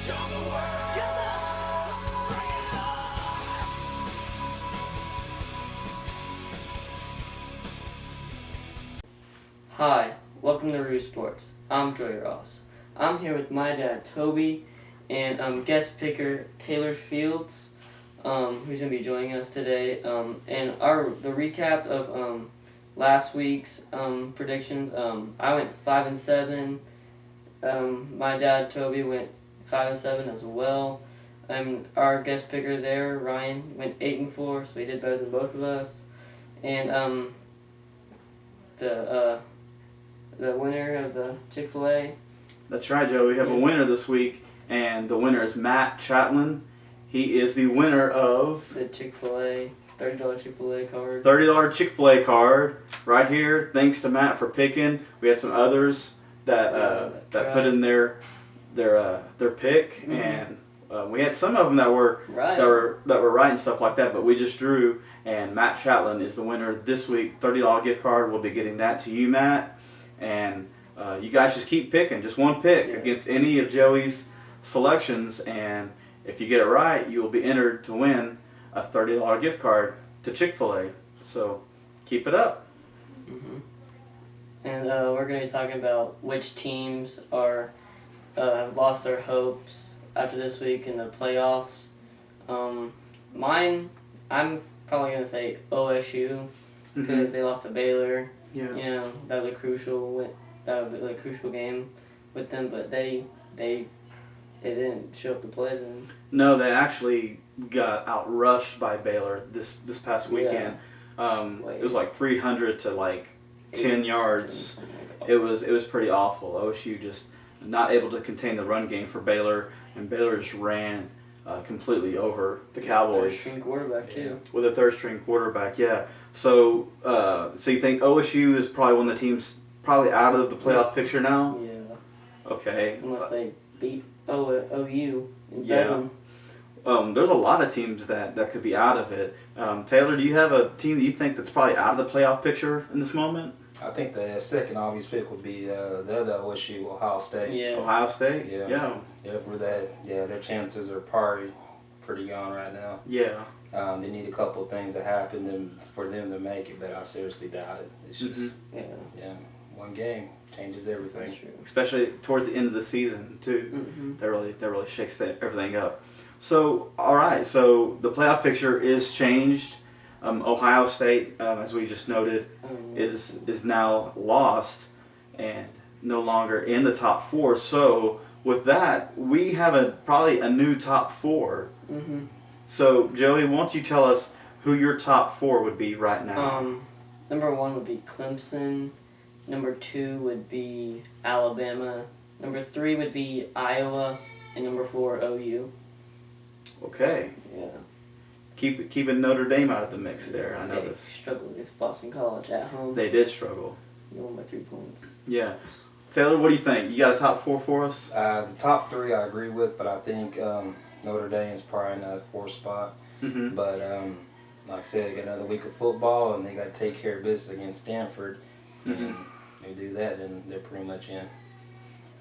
Hi, welcome to RooSports. I'm Joy Ross. I'm here with my dad, Toby, and guest picker Taylor Fields, who's going to be joining us today. And the recap of last week's predictions. I went 5-7. My dad, Toby, went 5-7 as well. Our guest picker there, Ryan, went 8-4, so he did better than both of us. And the winner of the Chick-fil-A. That's right, Joe. We have a winner this week, and the winner is Matt Chatlin. He is the winner of the Chick-fil-A, $30 Chick-fil-A card. $30 Chick-fil-A card right here. Thanks to Matt for picking. We had some others that put in their pick, and we had some of them that were right and stuff like that. But we just drew, and Matt Chatlin is the winner this week. $30 gift card. We'll be getting that to you, Matt. And you guys just keep picking, just one pick against any of Joey's selections, and if you get it right, you will be entered to win a $30 gift card to Chick-fil-A. So keep it up. Mm-hmm. And we're going to be talking about which teams have lost their hopes after this week in the playoffs. Mine, I'm probably going to say OSU because they lost to Baylor. Yeah. You know, that was a crucial game with them, but they didn't show up to play then. No, they actually got outrushed by Baylor this past weekend. It was like 300 to 10 yards. It was pretty awful. OSU just not able to contain the run game for Baylor, and Baylor just ran completely over the Cowboys. Third-string quarterback too. With a third-string quarterback, yeah. So you think OSU is probably one of the teams probably out of the playoff picture now? Yeah. Okay. Unless they beat OU in Bedlam. There's a lot of teams that could be out of it. Taylor, do you have a team that you think that's probably out of the playoff picture in this moment? I think the second obvious pick would be the other OSU, Ohio State. Yeah. Ohio State? Yeah. Their chances are probably pretty gone right now. Yeah. They need a couple of things to happen for them to make it, but I seriously doubt it. It's just one game changes everything. Especially towards the end of the season too. Mm-hmm. That really shakes everything up. So all right, so the playoff picture is changed. Ohio State, as we just noted, is now lost and no longer in the top 4. So with that, we have probably a new top 4. Mm-hmm. So Joey, why don't you tell us who your top 4 would be right now? Number 1 would be Clemson. Number 2 would be Alabama. Number 3 would be Iowa, and number 4 OU. Okay. Yeah. Keeping Notre Dame out of the mix there. I know this. They struggled against Boston College at home. They did struggle. They won by 3 points. Yeah. Taylor, what do you think? You got a top 4 for us? The top 3 I agree with, but I think Notre Dame is probably in that 4th spot. Mm-hmm. But like I said, they got another week of football, and they got to take care of business against Stanford. Mm-hmm. And if they do that, then they're pretty much in.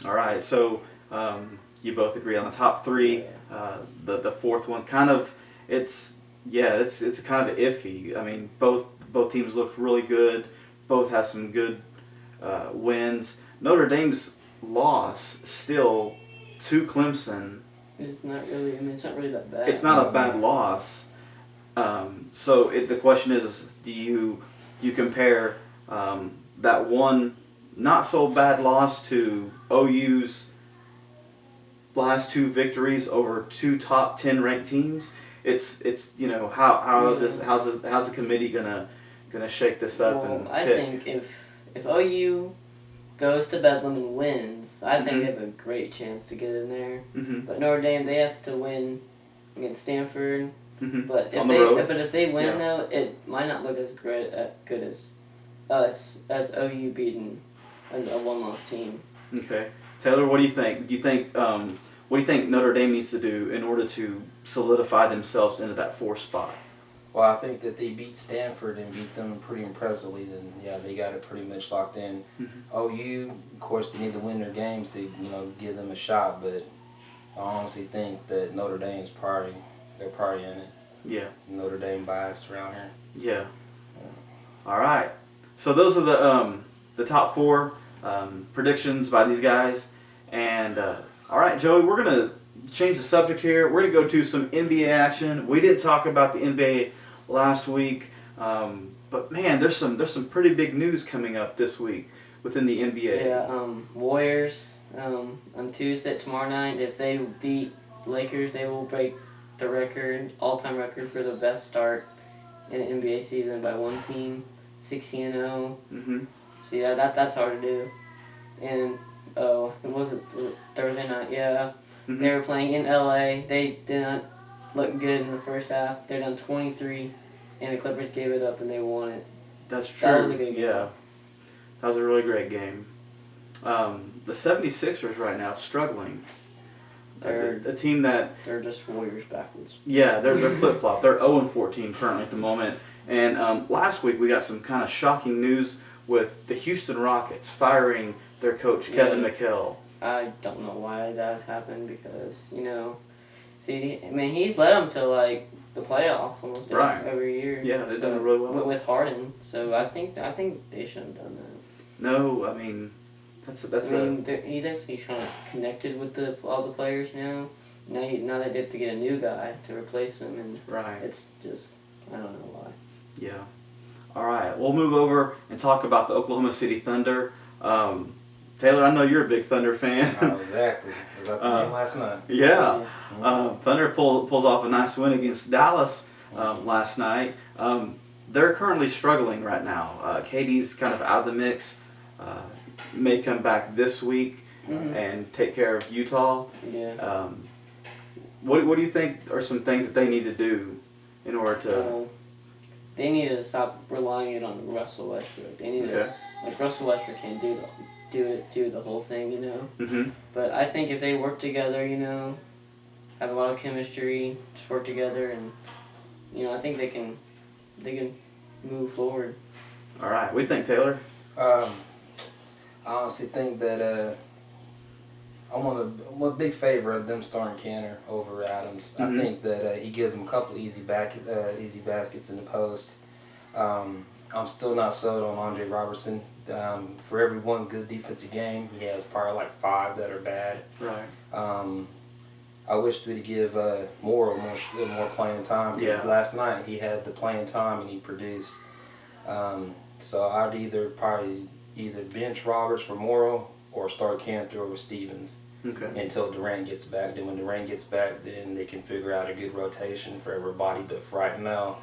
All right. So you both agree on the top 3. The 4th one, kind of, it's kind of iffy. I mean, both teams look really good. Both have some good wins. Notre Dame's loss still to Clemson. It's not really. I mean, it's not really that bad. It's not a bad loss. So the question is, do you compare that one not so bad loss to OU's last 2 victories over 2 top 10 ranked teams? It's how's the committee gonna shake this up and I pick? think if OU goes to Bedlam and wins, I think they have a great chance to get in there. Mm-hmm. But Notre Dame, they have to win against Stanford. Mm-hmm. But if they win though, it might not look as good as us as OU beating a one-loss team. Okay, Taylor, what do you think? What do you think Notre Dame needs to do in order to solidify themselves into that 4th spot? Well, I think that they beat Stanford and beat them pretty impressively. Then they got it pretty much locked in. Mm-hmm. OU, of course, they need to win their games to give them a shot. But I honestly think that Notre Dame's they're party in it. Yeah. Notre Dame biased around here. Yeah. All right. So those are the top 4 predictions by these guys. And all right, Joey, we're gonna change the subject here. We're gonna go to some NBA action. We didn't talk about the NBA last week, but man, there's some pretty big news coming up this week within the NBA. Yeah. Warriors. On Tuesday, tomorrow night, if they beat Lakers, they will break the all-time record for the best start in an NBA season by one team, 16-0. Mm-hmm. See, that's hard to do. And was it Thursday night? Yeah. Mm-hmm. They were playing in LA. They did not look good in the first half. They're down 23, and the Clippers gave it up and they won it. That's true. That was a good game. Yeah. That was a really great game. The 76ers right now struggling. They're a team that they're just Warriors backwards. Yeah, they're flip flop. They're 0-14 currently at the moment. And last week we got some kind of shocking news with the Houston Rockets firing their coach Kevin McHale. I don't know why that happened because he's led them to like the playoffs almost every year. Yeah, they've done it really well with Harden. So I think they shouldn't have done that. No, I mean he's actually kind of connected with all the players now. Now they have to get a new guy to replace him, and it's just I don't know why. Yeah. All right, we'll move over and talk about the Oklahoma City Thunder. Taylor, I know you're a big Thunder fan. Oh, exactly. I was at the game last night. Yeah. Thunder pulls off a nice win against Dallas last night. They're currently struggling right now. KD's kind of out of the mix. May come back this week and take care of Utah. Yeah. What do you think are some things that they need to do in order to... they need to stop relying on Russell Westbrook. They need to... Like, Russell Westbrook can't do the whole thing, Mm-hmm. But I think if they work together, have a lot of chemistry, just work together, and, I think they can move forward. All right. What do you think, Taylor? I honestly think that I'm a big favor of them starting Cantor over Adams. Mm-hmm. I think that he gives them a couple easy baskets in the post. I'm still not sold on Andre Robertson. For every one good defensive game, he has probably like 5 that are bad. Right. I wish we'd give more playing time because last night he had the playing time and he produced. So I'd either bench Roberts for Morrow or start Cantor over Stevens until Durant gets back. Then when Durant gets back, then they can figure out a good rotation for everybody. But for right now,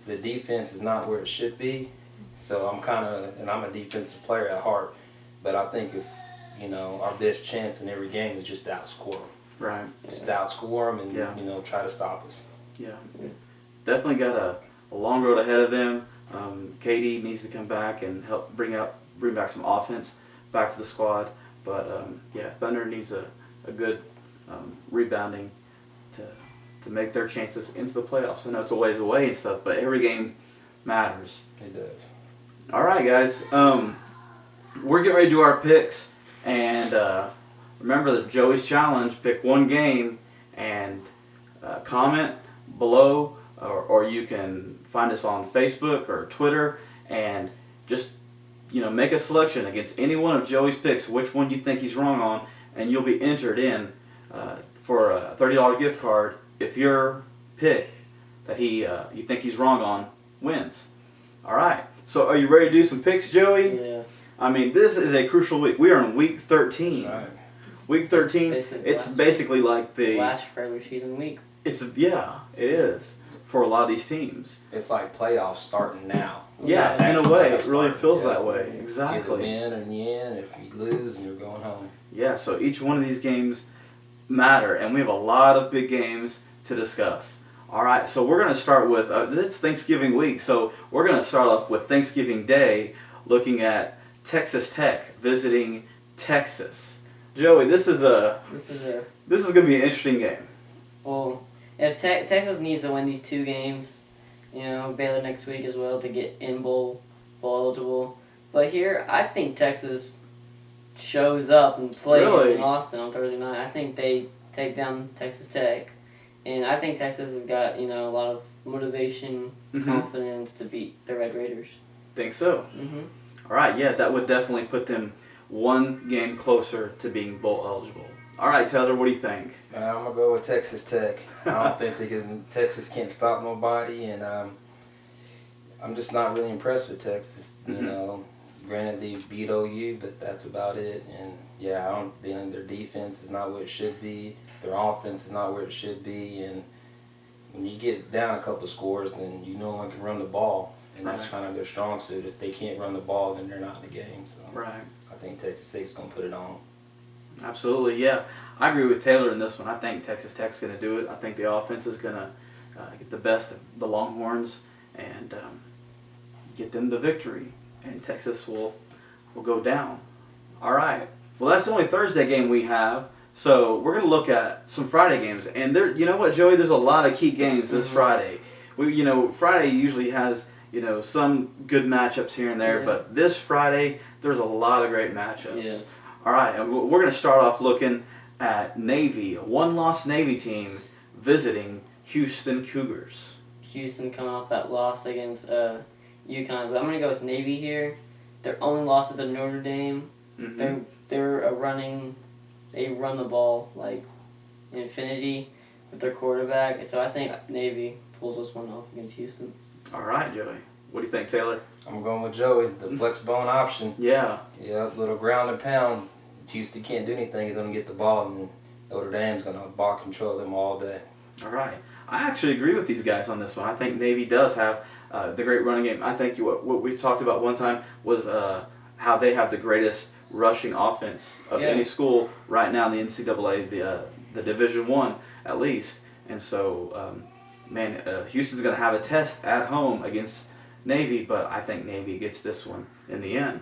the defense is not where it should be. So I'm a defensive player at heart, but I think if our best chance in every game is just to outscore them. Right. Just to outscore them and try to stop us. Yeah. Definitely got a long road ahead of them. KD needs to come back and help bring back some offense back to the squad. But Thunder needs a good rebounding to make their chances into the playoffs. I know it's a ways away and stuff, but every game matters. It does. All right, guys. We're getting ready to do our picks, and remember the Joey's Challenge. Pick one game and comment below, or you can find us on Facebook or Twitter, and just make a selection against any one of Joey's picks, which one you think he's wrong on, and you'll be entered in for a $30 gift card if your pick that you think he's wrong on wins. All right. So are you ready to do some picks, Joey? Yeah. I mean, this is a crucial week. We are in Week 13. Right. Week 13. It's basically like the last regular season week. It is for a lot of these teams. It's like playoffs starting now. Yeah, in a way, it really feels that way. Exactly. It's either win or you in. If you lose, and you're going home. Yeah. So each one of these games matter, and we have a lot of big games to discuss. All right, so we're going to start with, it's Thanksgiving week, so we're going to start off with Thanksgiving Day, looking at Texas Tech visiting Texas. Joey, this is going to be an interesting game. Well, if Texas needs to win these 2 games, Baylor next week as well to get in bowl eligible. But here, I think Texas shows up and plays Really? in Austin on Thursday night. I think they take down Texas Tech, and I think Texas has got a lot of motivation, confidence to beat the Red Raiders. Think so? Mm-hmm. All right, yeah, that would definitely put them one game closer to being bowl eligible. All right, Taylor, what do you think? I'm gonna go with Texas Tech. I don't think they can. Texas can't stop nobody, and I'm just not really impressed with Texas. Granted they beat OU, but that's about it. And yeah, I don't think their defense is not what it should be. Their offense is not where it should be, and when you get down a couple scores, then you no one can run the ball, and that's kind of their strong suit. If they can't run the ball, then they're not in the game. So Right. I think Texas State's gonna put it on. Absolutely, yeah. I agree with Taylor in this one. I think Texas Tech's going to do it. I think the offense is going to get the best of the Longhorns and get them the victory. And Texas will go down. All right. Well, that's the only Thursday game we have. So we're going to look at some Friday games. And there, you know what, Joey? There's a lot of key games this Friday. Friday usually has some good matchups here and there, but this Friday there's a lot of great matchups. Yes. All right, and we're going to start off looking at Navy, a one-loss Navy team visiting Houston Cougars. Houston coming off that loss against UConn, but I'm gonna go with Navy here. Their only loss is to Notre Dame. Mm-hmm. They run the ball like infinity with their quarterback, so I think Navy pulls this one off against Houston. All right, Joey. What do you think, Taylor? I'm going with Joey, the flex bone option. Yeah. Yep, little ground and pound. Houston can't do anything. He's going to get the ball, and Notre Dame's going to ball control them all day. All right. I actually agree with these guys on this one. I think Navy does have the great running game. I think what we talked about one time was how they have the greatest rushing offense of any school right now in the NCAA, the Division I at least. And so, Houston's going to have a test at home against Navy, but I think Navy gets this one in the end.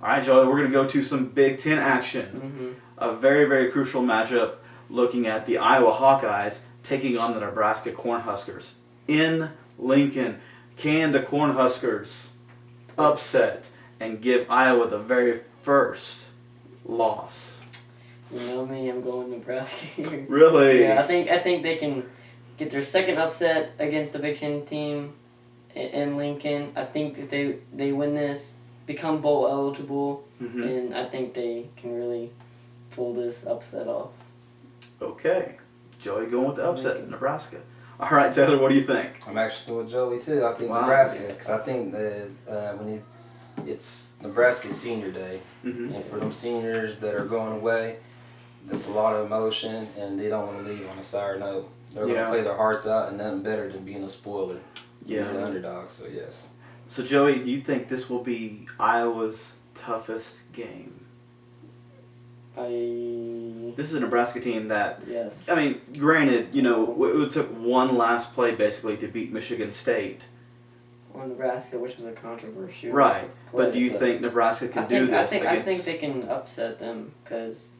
All right, Joey, we're going to go to some Big Ten action. A very, very crucial matchup looking at the Iowa Hawkeyes taking on the Nebraska Cornhuskers in Lincoln. Can the Cornhuskers upset and give Iowa the very first loss? You know me, I'm going Nebraska here. Really? Yeah, I think they can get their second upset against the Big Ten team in Lincoln. I think that they win this, become bowl eligible, and I think they can really pull this upset off. Okay. Joey going with the upset, Nebraska. All right, Taylor, what do you think? I'm actually going with Joey, too. I think Nebraska, because I think that it's Nebraska's senior day, and for them seniors that are going away, there's a lot of emotion, and they don't want to leave on a sour note. They're going to play their hearts out, and nothing better than being a spoiler. Yeah. Being an underdog, so yes. So, Joey, do you think this will be Iowa's toughest game? This is a Nebraska team that, yes. I mean, granted, it took one last play basically to beat Michigan State. Or Nebraska, which was a controversial Right, play, but do you think Nebraska can do this against... I think they can upset them, because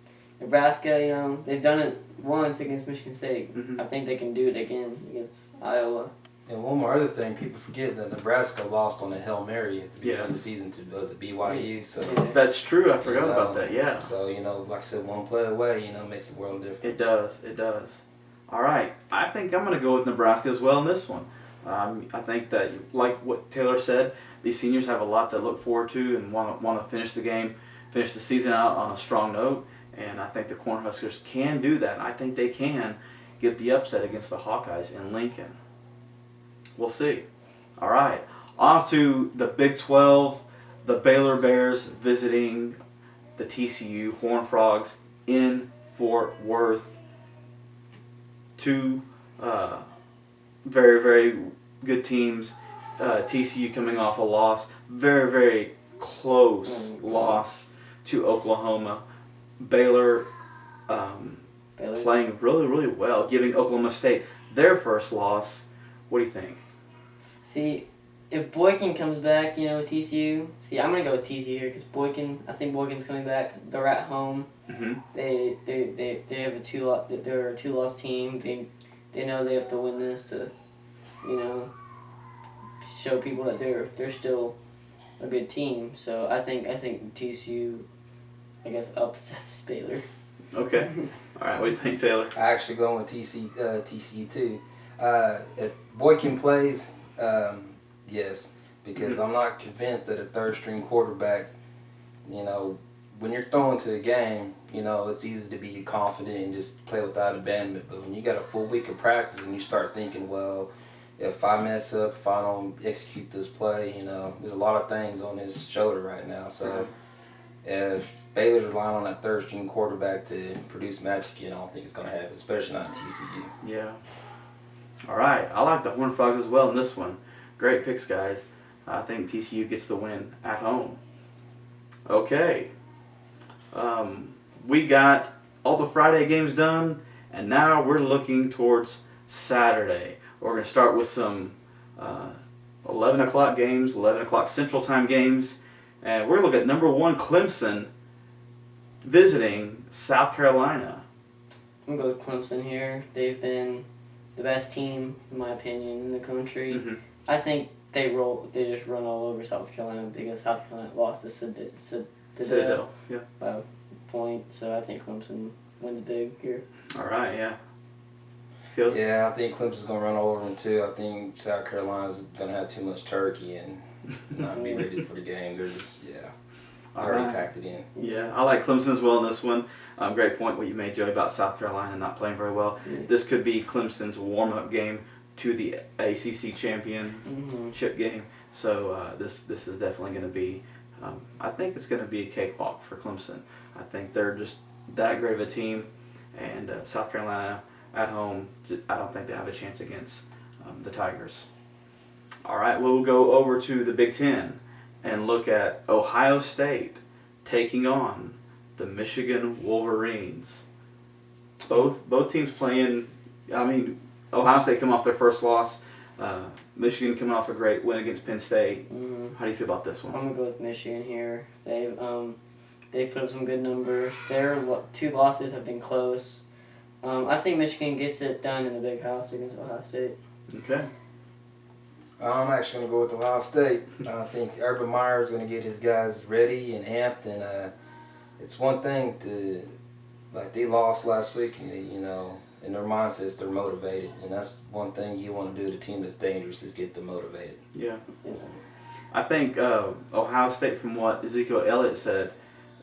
Nebraska, they've done it once against Michigan State. I think they can do it again against Iowa. And one more other thing, people forget that Nebraska lost on a Hail Mary at the beginning of the season to BYU. So that's true. I forgot about that. Yeah. So like I said, one play away, makes a world of difference. It does. It does. All right. I think I'm going to go with Nebraska as well in this one. I think that, like what Taylor said, these seniors have a lot to look forward to and want to finish the season out on a strong note. And I think the Cornhuskers can do that. I think they can get the upset against the Hawkeyes in Lincoln. We'll see. All right. Off to the Big 12, the Baylor Bears visiting the TCU Horned Frogs in Fort Worth. Two very, very good teams. TCU coming off a loss. Very, very close loss to Oklahoma. Baylor playing really, really well, giving Oklahoma State their first loss. What do you think? See, if Boykin comes back, TCU. See, I'm gonna go with TCU here because I think Boykin's coming back. They're at home. They have they're a 2-loss team. They know they have to win this to, show people that they're still a good team. So I think TCU I guess, upsets Baylor. Okay. All right. What do you think, Taylor? I actually go with TCU too. If Boykin plays, yes, because I'm not convinced that a third string quarterback, when you're throwing to a game, it's easy to be confident and just play without abandonment. But when you got a full week of practice and you start thinking, well, if I mess up, if I don't execute this play, there's a lot of things on his shoulder right now. So if Baylor's relying on that third string quarterback to produce magic, I don't think it's going to happen, especially not in TCU. Yeah. All right. I like the Horned Frogs as well in this one. Great picks, guys. I think TCU gets the win at home. Okay. We got all the Friday games done, and now we're looking towards Saturday. We're going to start with some 11 o'clock games, 11 o'clock Central Time games, and we're going to look at number 1 Clemson visiting South Carolina. I'm going to go with Clemson here. They've been the best team, in my opinion, in the country. Mm-hmm. I think they just run all over South Carolina because South Carolina lost to Citadel, yeah. by a point, so I think Clemson wins big here. All right, yeah. Phil? Yeah, I think Clemson's going to run all over them too. I think South Carolina's going to have too much turkey and not be ready for the games. They're just, already packed it in. Yeah, I like Clemson as well in this one. Great point what you made, Joey, about South Carolina not playing very well. Mm-hmm. This could be Clemson's warm-up game to the ACC championship game. So this is definitely going to be, I think it's going to be a cakewalk for Clemson. I think they're just that great of a team, and South Carolina at home, I don't think they have a chance against the Tigers. All right, we'll go over to the Big Ten and look at Ohio State taking on the Michigan Wolverines. Both teams playing, Ohio State coming off their first loss. Michigan coming off a great win against Penn State. Mm-hmm. How do you feel about this one? I'm going to go with Michigan here. They've put up some good numbers. Their 2 losses have been close. I think Michigan gets it done in the big house against Ohio State. Okay. I'm actually going to go with Ohio State. I think Urban Meyer is going to get his guys ready and amped, and it's one thing to, they lost last week, and in their mindsets they're motivated, and that's one thing you want to do to a team that's dangerous is get them motivated. Yeah. Yes. I think Ohio State, from what Ezekiel Elliott said,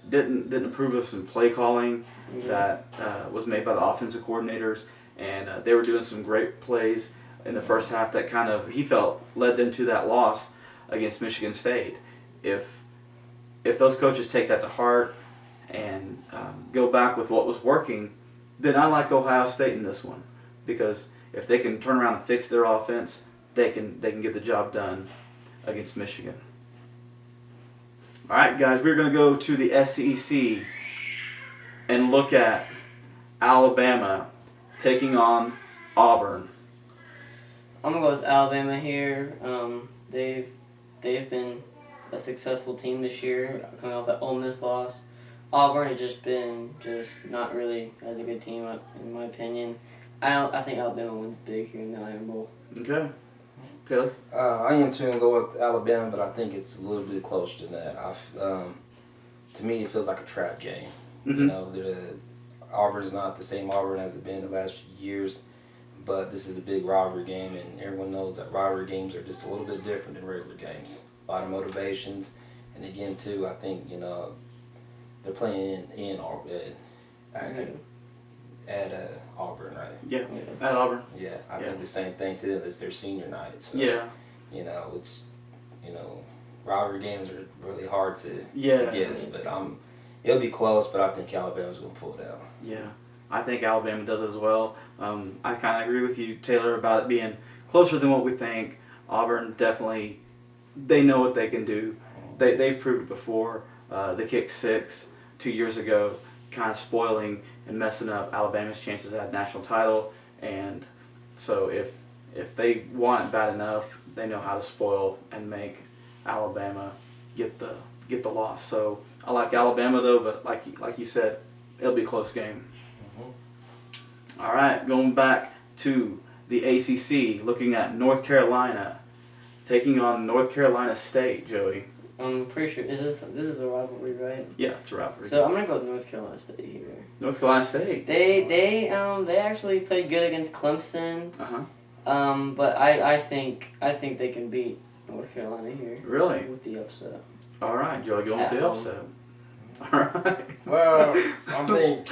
didn't approve of some play calling that was made by the offensive coordinators, and they were doing some great plays in the first half that kind of, he felt, led them to that loss against Michigan State. If those coaches take that to heart and go back with what was working, then I like Ohio State in this one, because if they can turn around and fix their offense, they can get the job done against Michigan. All right, guys, we're going to go to the SEC and look at Alabama taking on Auburn. I'm going to go with Alabama here. They've been a successful team this year, coming off that Ole Miss loss. Auburn has just been not really as a good team, in my opinion. I think Alabama wins big here in the Iron Bowl. Okay. Taylor? I am too going to go with Alabama, but I think it's a little bit closer than that. To me, it feels like a trap game. Mm-hmm. Auburn's not the same Auburn as it's been the last few years, but this is a big rivalry game, and everyone knows that rivalry games are just a little bit different than regular games. A lot of motivations, and again, too, I think, they're playing in Auburn, at Auburn, right? Yeah, at Auburn. Yeah, I think the same thing to them. It's their senior night. So, it's, rivalry games are really hard to guess, but it'll be close, but I think Alabama's going to pull it out. Yeah, I think Alabama does as well. I kind of agree with you, Taylor, about it being closer than what we think. Auburn definitely, they know what they can do. They've proved it before. They kicked 6 2 years ago, kind of spoiling and messing up Alabama's chances at a national title. And so if they want it bad enough, they know how to spoil and make Alabama get the loss. So I like Alabama though, but like you said, it'll be a close game. Mm-hmm. All right, going back to the ACC, looking at North Carolina taking on North Carolina State, Joey. I'm pretty sure this is a rivalry, right? Yeah, it's a rivalry. So I'm gonna go with North Carolina State here. North Carolina State. They actually played good against Clemson. But I think they can beat North Carolina here. Really? With the upset. All right, Joey, going with the upset. All right. Well, I think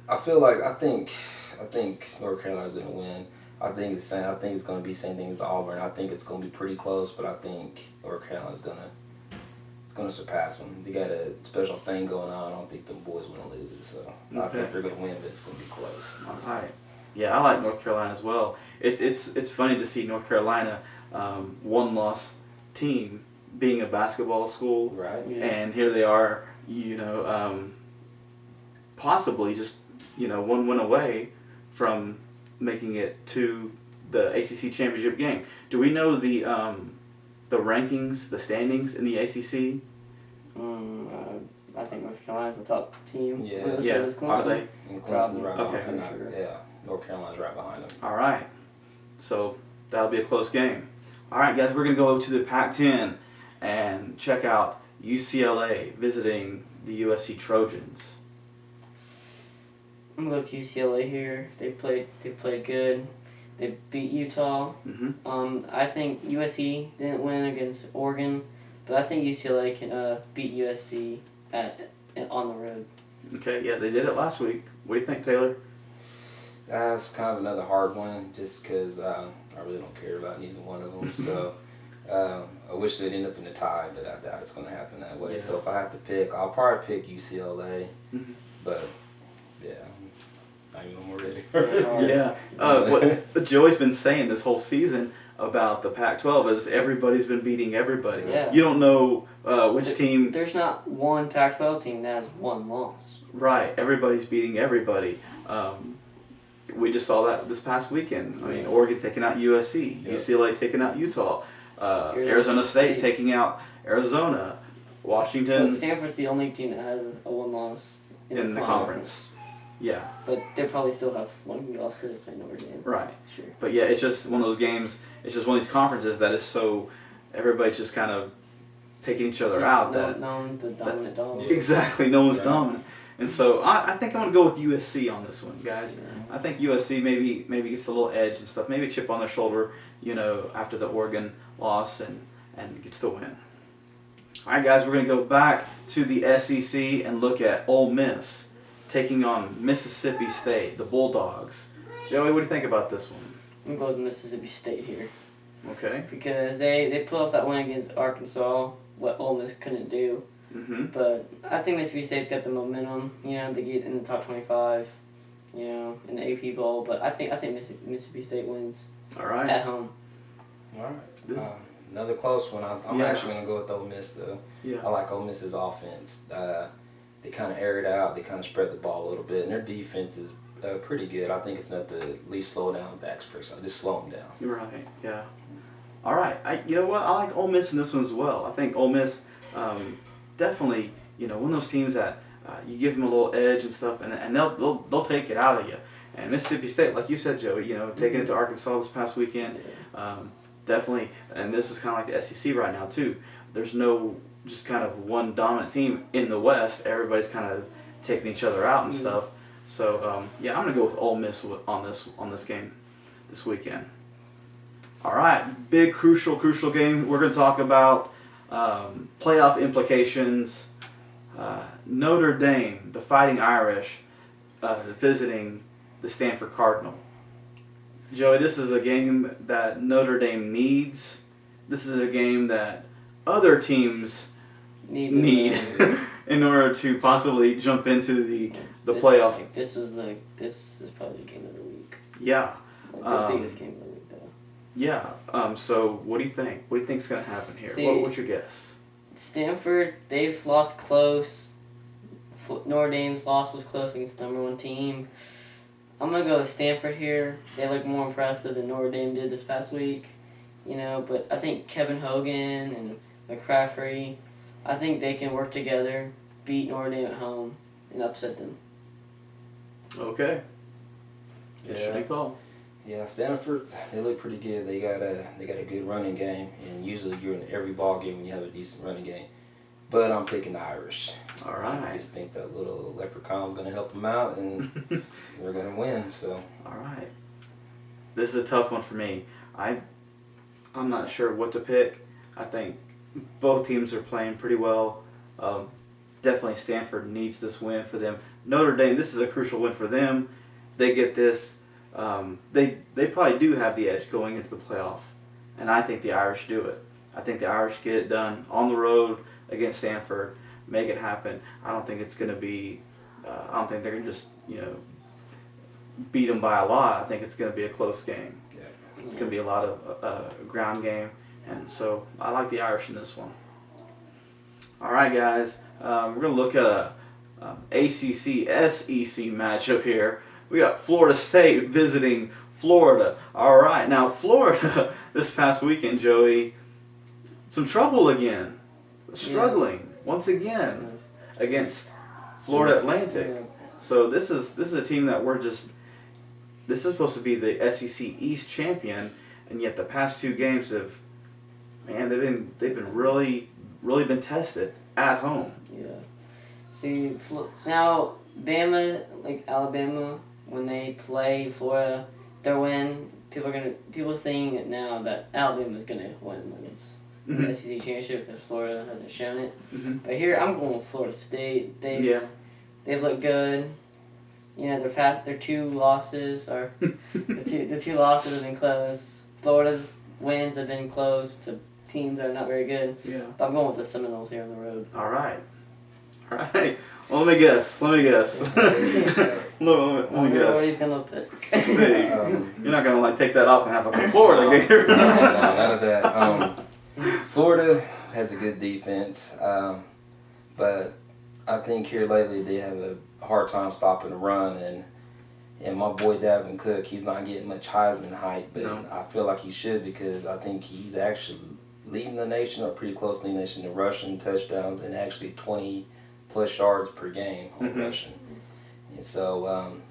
I think North Carolina's gonna win. I think it's going to be the same thing as Auburn. I think it's going to be pretty close, but I think North Carolina's going to surpass them. They got a special thing going on. I don't think the boys want to lose it, so I think they're going to win, but it's going to be close. All right. Yeah, I like North Carolina as well. It's funny to see North Carolina, one-loss team, being a basketball school, right? Yeah. And here they are, possibly just one win away from making it to the ACC championship game. Do we know the rankings, the standings in the ACC? I think North Carolina's the top team. Yeah. Are they? And Clemson's right behind them. Sure. Yeah, North Carolina's right behind them. All right. So that'll be a close game. All right, guys, we're going to go over to the Pac-10 and check out UCLA visiting the USC Trojans. I'm gonna go with UCLA here. They played good. They beat Utah. Mm-hmm. I think USC didn't win against Oregon, but I think UCLA can beat USC on the road. Okay, yeah, they did it last week. What do you think, Taylor? That's kind of another hard one, just because I really don't care about neither one of them. So I wish they'd end up in a tie, but I doubt it's going to happen that way. Yeah. So if I have to pick, I'll probably pick UCLA. Mm-hmm. But yeah, not even more ready. Yeah. What Joey's been saying this whole season about the Pac-12 is everybody's been beating everybody. Yeah. You don't know which team. There's not one Pac-12 team that has one loss. Right. Everybody's beating everybody. We just saw that this past weekend. I mean, Oregon taking out USC, Yep. UCLA taking out Utah, Arizona State taking out Arizona, Washington. But Stanford's the only team that has a one loss in the conference. Yeah. But they probably still have one loss because they play Notre Dame. Right. Sure. But yeah, it's just one of those games. It's just one of these conferences that is so everybody's just kind of taking each other out. No one's the dominant dog. Exactly. No one's dominant. And so I think I'm going to go with USC on this one, guys. Yeah. I think USC maybe gets a little edge and stuff. Maybe a chip on their shoulder, after the Oregon loss and gets the win. All right, guys, we're going to go back to the SEC and look at Ole Miss taking on Mississippi State, the Bulldogs. Joey, what do you think about this one? I'm going with Mississippi State here. Okay. Because they pulled off that win against Arkansas, what Ole Miss couldn't do. Mm-hmm. But I think Mississippi State's got the momentum. They get in the top 25, in the AP Bowl. But I think Mississippi State wins. All right. At home. All right. Another close one. I'm actually going to go with Ole Miss, though. Yeah. I like Ole Miss's offense. They kind of air it out. They kind of spread the ball a little bit. And their defense is pretty good. I think it's enough to at least slow down backs per se. Just slow them down. You're right. Yeah. All right. You know what? I like Ole Miss in this one as well. I think Ole Miss definitely, one of those teams that you give them a little edge and stuff, and they'll take it out of you. And Mississippi State, like you said, Joey, taking it to Arkansas this past weekend, definitely. And this is kind of like the SEC right now too. There's no just kind of one dominant team in the West. Everybody's kind of taking each other out and stuff. So I'm gonna go with Ole Miss on this game this weekend. All right, big crucial game. We're gonna talk about playoff implications. Notre Dame, the Fighting Irish, visiting the Stanford Cardinal. Joey, this is a game that Notre Dame needs. This is a game that other teams need in order to possibly jump into the playoff. This is probably the game of the week. Yeah. The biggest game of the week, though. Yeah. So what do you think? What do you think's gonna happen here? See, What's your guess? Stanford, they've lost close. Notre Dame's loss was close against the number one team. I'm going to go with Stanford here. They look more impressive than Notre Dame did this past week. But I think Kevin Hogan and McCaffrey, I think they can work together, beat Notre Dame at home, and upset them. Okay. Interesting call. Yeah, Stanford, they look pretty good. They got a good running game, and usually you're in every ball game when you have a decent running game. But I'm picking the Irish. All right. I just think that little leprechaun's going to help them out, and they're going to win. So. All right. This is a tough one for me. I'm not sure what to pick. I think both teams are playing pretty well. Definitely Stanford needs this win for them. Notre Dame, this is a crucial win for them. They get this. They probably do have the edge going into the playoff, and I think the Irish do it. I think the Irish get it done on the road against Stanford, make it happen. I don't think it's going to be. I don't think they're going to just beat them by a lot. I think it's going to be a close game. Yeah. It's going to be a lot of ground game, and so I like the Irish in this one. All right, guys, we're going to look at a ACC SEC matchup here. We got Florida State visiting Florida. All right, now Florida this past weekend, Joey, some trouble again, struggling once again against Florida Atlantic. Yeah. So this is a team that this is supposed to be the SEC East champion, and yet the past two games they've been really been tested at home. Yeah. See, now Bama, like Alabama, when they play Florida, their win. People saying it now that Alabama's gonna win against the SEC championship because Florida hasn't shown it. Mm-hmm. But here I'm going with Florida State. They've looked good. Their two losses are the two losses have been close. Florida's wins have been close to teams that are not very good. Yeah. But I'm going with the Seminoles here on the road. All right. Well, let me guess. Let me guess. What he's gonna pick. Let's see. You're not gonna take that off and have a Florida game. No, none of that. Florida has a good defense, but I think here lately they have a hard time stopping the run, and my boy Dalvin Cook, he's not getting much Heisman hype, but No. I feel like he should because I think he's actually leading the nation, or pretty close to leading the nation, in rushing touchdowns and actually 20-plus yards per game on rushing. And so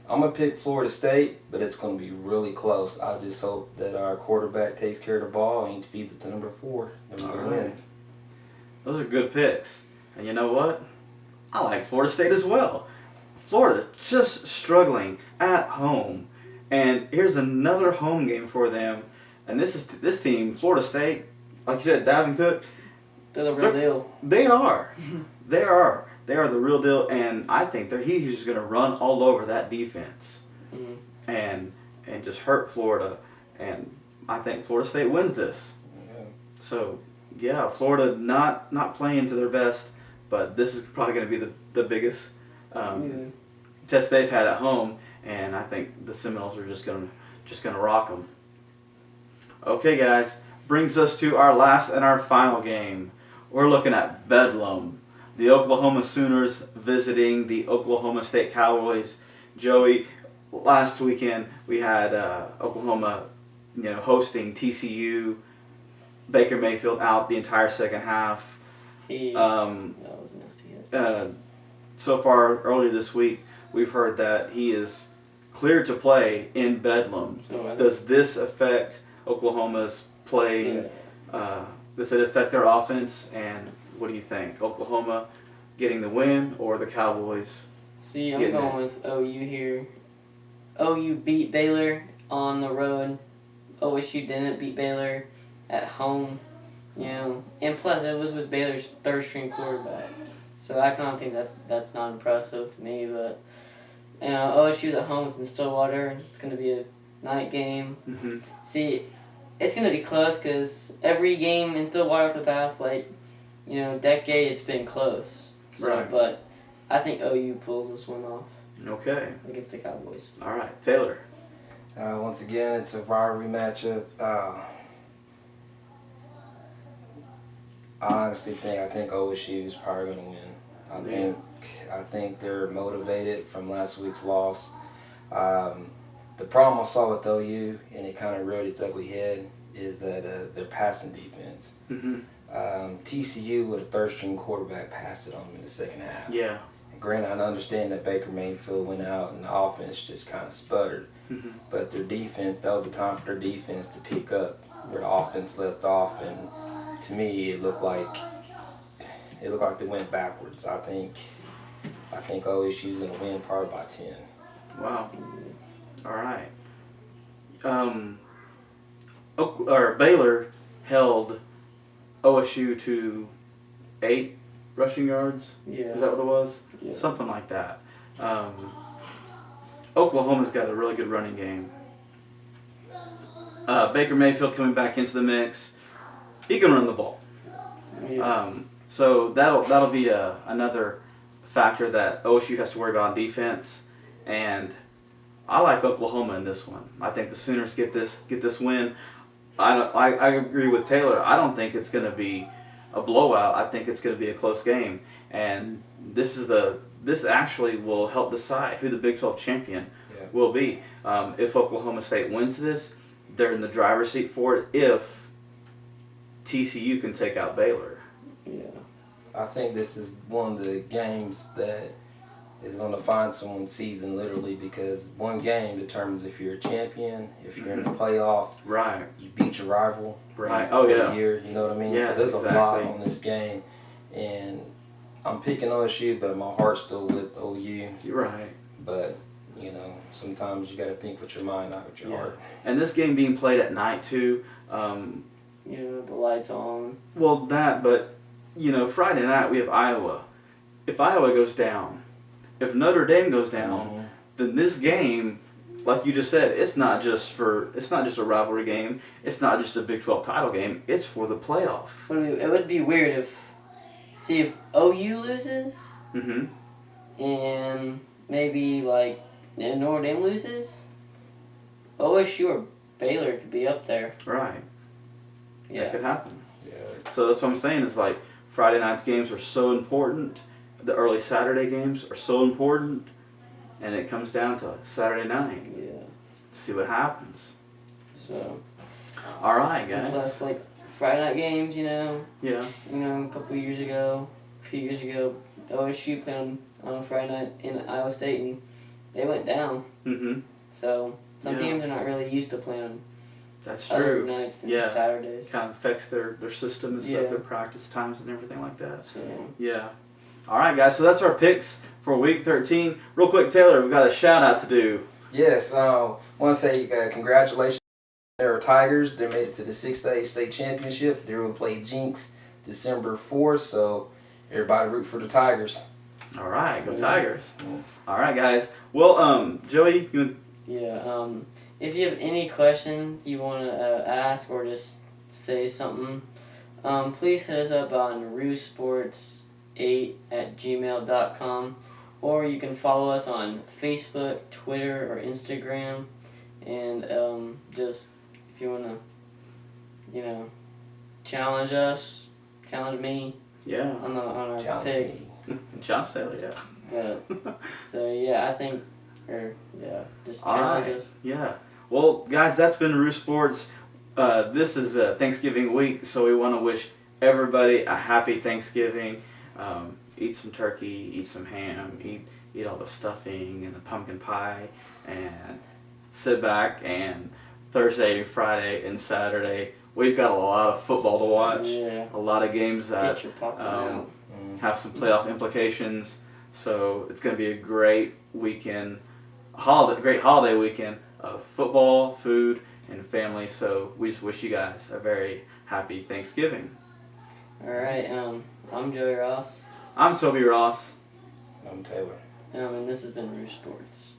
I'm going to pick Florida State, but it's going to be really close. I just hope that our quarterback takes care of the ball and he feeds it to number 4. Then we're going to win. Those are good picks. And you know what? I like Florida State as well. Florida just struggling at home. And here's another home game for them. And this team, Florida State, like you said, Dalvin Cook. They're the real deal. They are. They are the real deal. And I think he's just going to run all over that defense and just hurt Florida. And I think Florida State wins this. Yeah. So, yeah, Florida not playing to their best, but this is probably going to be the biggest test they've had at home, and I think the Seminoles are just gonna rock them. Okay, guys, brings us to our last and our final game. We're looking at Bedlam, the Oklahoma Sooners visiting the Oklahoma State Cowboys. Joey, last weekend we had Oklahoma, hosting TCU. Baker Mayfield out the entire second half. That was nasty. So far, early this week, we've heard that he is cleared to play in Bedlam. Does this affect Oklahoma's play? Yeah. Does it affect their offense? And what do you think? Oklahoma getting the win or the Cowboys? See, I'm going with OU here. OU beat Baylor on the road. OSU didn't beat Baylor at home. And plus it was with Baylor's third-string quarterback. So I kind of think that's not impressive to me, but OSU's at home. It's in Stillwater. It's going to be a night game. Mm-hmm. See, it's going to be close because every game in Stillwater for the past decade, it's been close. So, Right. But I think OU pulls this one off. Okay. Against the Cowboys. All right, Taylor. Once again, it's a rivalry matchup. I think OSU is probably going to win. I think they're motivated from last week's loss. The problem I saw with OU, and it kind of reared its ugly head, is that their passing defense. Mm-hmm. TCU with a third-string quarterback passed it on them in the second half. Yeah. And granted, I understand that Baker Mayfield went out and the offense just kind of sputtered. Mm-hmm. But their defense, that was a time for their defense to pick up where the offense left off. And to me, it looked like they went backwards. I think OSU's going to win probably by 10. Wow. All right. Baylor held OSU to 8 rushing yards. Yeah. Is that what it was? Yeah. Something like that. Oklahoma's got a really good running game. Baker Mayfield coming back into the mix. He can run the ball. Yeah. So that'll be another factor that OSU has to worry about on defense. And I like Oklahoma in this one. I think the Sooners get this win. I agree with Taylor. I don't think it's going to be a blowout. I think it's going to be a close game. And this actually will help decide who the Big 12 champion will be. If Oklahoma State wins this, they're in the driver's seat for it. If TCU can take out Baylor. Yeah. I think this is one of the games that is going to find someone's season literally, because one game determines if you're a champion, if you're in the playoff. Right. You beat your rival. Right. For Oh, yeah. the year, you know what I mean? Yeah, so there's exactly. a lot on this game. And I'm picking OSU, but my heart's still with OU. You're right. But, sometimes you got to think with your mind, not with your heart. And this game being played at night, too. The lights on. Well, but, Friday night we have Iowa. If Iowa goes down, if Notre Dame goes down, then this game, like you just said, it's not just a rivalry game. It's not just a Big 12 title game. It's for the playoff. It would be weird if OU loses, and maybe and Notre Dame loses, OSU or Baylor could be up there. Right. Yeah. That could happen. Yeah. So that's what I'm saying is Friday night's games are so important. The early Saturday games are so important. And it comes down to Saturday night. Yeah. See what happens. So. All right, guys. Plus, Friday night games, Yeah. a few years ago, OSU played on a Friday night in Iowa State, and they went down. Mm-hmm. So some teams are not really used to playing That's other true. nights than Saturdays. Kind of affects their system and stuff, Yeah. their practice times and everything like that. So. Yeah. All right, guys. So that's our picks for Week 13. Real quick, Taylor, we've got a shout out to do. Yes, I want to say congratulations to our Tigers. They made it to the 6A state championship. They will play Jinx December 4th, so everybody root for the Tigers. All right, go Tigers. All right, guys. Well, Joey, if you have any questions you want to ask or just say something, please hit us up on RooSports8@gmail.com, or you can follow us on Facebook, Twitter, or Instagram, and just if you want to, challenge us, challenge me. Yeah. On our Challenge pick. me. John Taylor, yeah. So I think, just All challenge right. us. Yeah. Well, guys, that's been RooSports. This is Thanksgiving week, so we want to wish everybody a happy Thanksgiving. Eat some turkey, eat some ham, eat all the stuffing and the pumpkin pie, and sit back. And Thursday, Friday, and Saturday, we've got a lot of football to watch. Yeah. A lot of games that Get your popcorn out. have some playoff implications. So it's going to be a great weekend, great holiday weekend of football, food, and family. So we just wish you guys a very happy Thanksgiving. All right. I'm Joey Ross. I'm Toby Ross. I'm Taylor. And this has been RooSports.